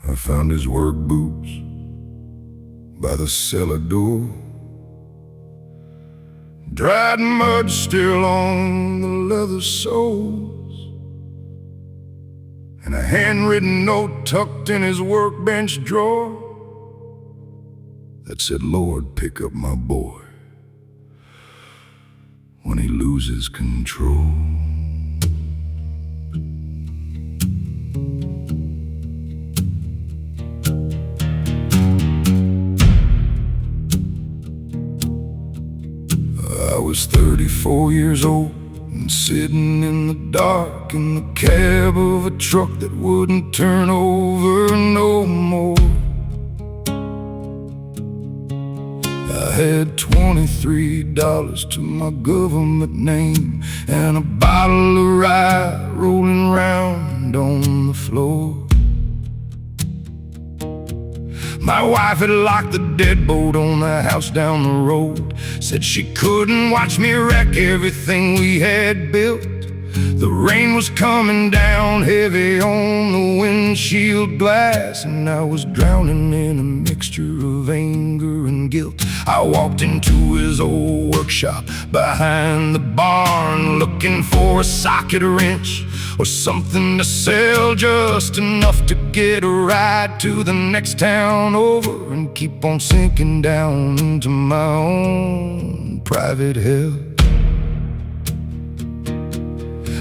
I found his work boots by the cellar door, dried mud still on the leather soles, and a handwritten note tucked in his workbench drawer that said, "Lord, pick up my boy when he loses control." I was 34 years old and sitting in the dark in the cab of a truck that wouldn't turn over no more. I had $23 to my government name and a bottle of rye rolling round on the floor. My wife had locked the deadbolt on the house down the road, said she couldn't watch me wreck everything we had built. The rain was coming down heavy on the windshield glass, and I was drowning in a mixture of anger and guilt. I walked into his old workshop behind the barn, looking for a socket wrench or something to sell, just enough to get a ride to the next town over and keep on sinking down into my own private hell.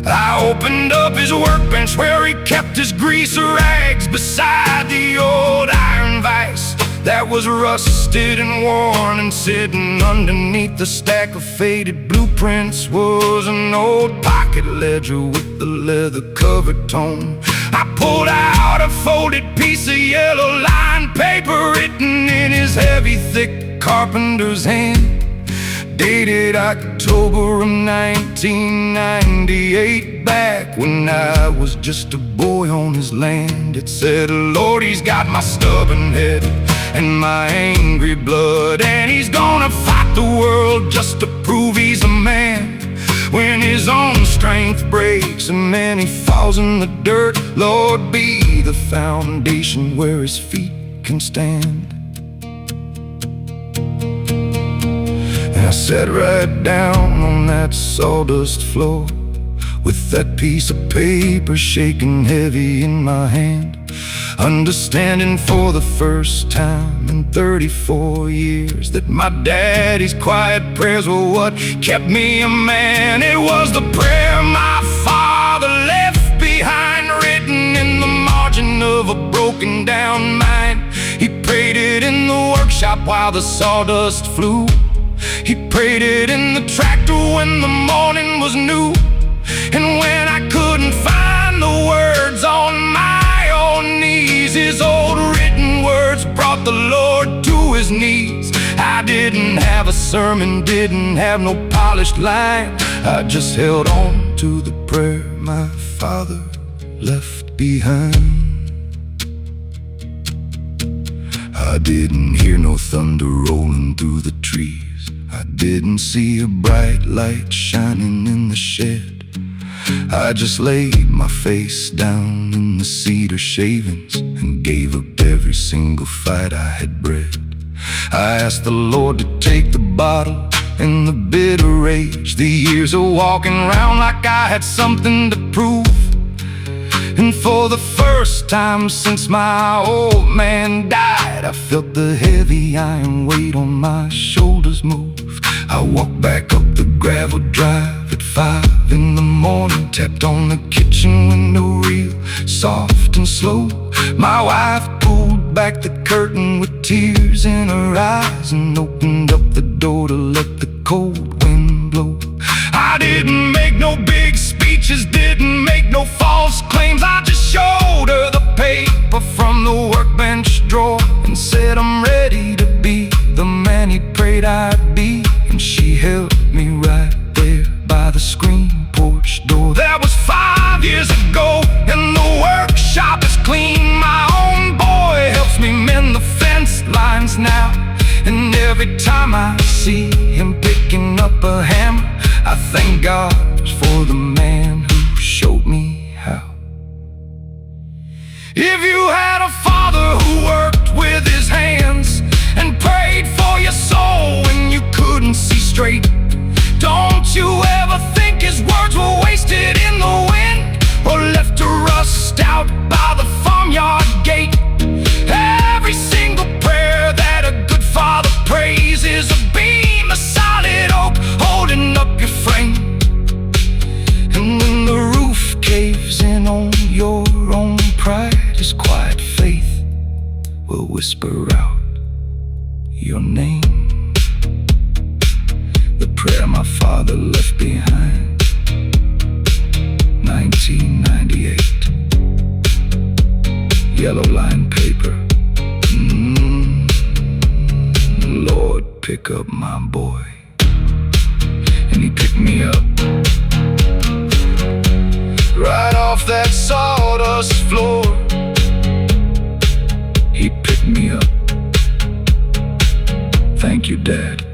I opened up his workbench where he kept his grease rags beside the old iron vise that was rusted and worn, and sitting underneath the stack of faded blueprints was an old pocket ledger with the leather-covered tome. I pulled out a folded piece of yellow lined paper written in his heavy, thick carpenter's hand, dated October of 1998, back when I was just a boy on his land. It said, "Lord, he's got my stubborn head and my angry blood, and he's gonna fight the world just to prove he's a man. When his own strength breaks and then he falls in the dirt, Lord, be the foundation where his feet can stand." I sat right down on that sawdust floor with that piece of paper shaking heavy in my hand, understanding for the first time in 34 years that my daddy's quiet prayers were what kept me a man. It was the prayer my father left behind, written in the margin of a broken down mind. He prayed it in the workshop while the sawdust flew. He prayed it in the tractor when the morning was new. And when I couldn't find the words on my own knees, his old written words brought the Lord to his knees. I didn't have a sermon, didn't have no polished line. I just held on to the prayer my father left behind. I didn't hear no thunder rolling through the trees. I didn't see a bright light shining in the shed. I just laid my face down in the cedar shavings and gave up every single fight I had bred. I asked the Lord to take the bottle and the bitter rage, the years of walking around like I had something to prove. And for the first time since my old man died, I felt the heavy iron weight on my shoulders move. I walked back up the gravel drive at 5 in the morning, tapped on the kitchen window real soft and slow. My wife pulled back the curtain with tears in her eyes and opened up the door to let the cold wind blow. I didn't make no big speeches, didn't make no false claims. I just showed her the paper from the workbench drawer and said, "I'm ready to be the man he prayed I'd be." And she held me right there by the screen porch door. That was 5 years ago, and the workshop is clean. My own boy helps me mend the fence lines now, and every time I see him picking up a hammer, I thank God for the man who showed me how. If you had a father whisper out your name, the prayer my father left behind. 1998, yellow line paper. Lord, pick up my boy. And he picked me up right off that sawdust floor. He picked me up. Thank you, Dad.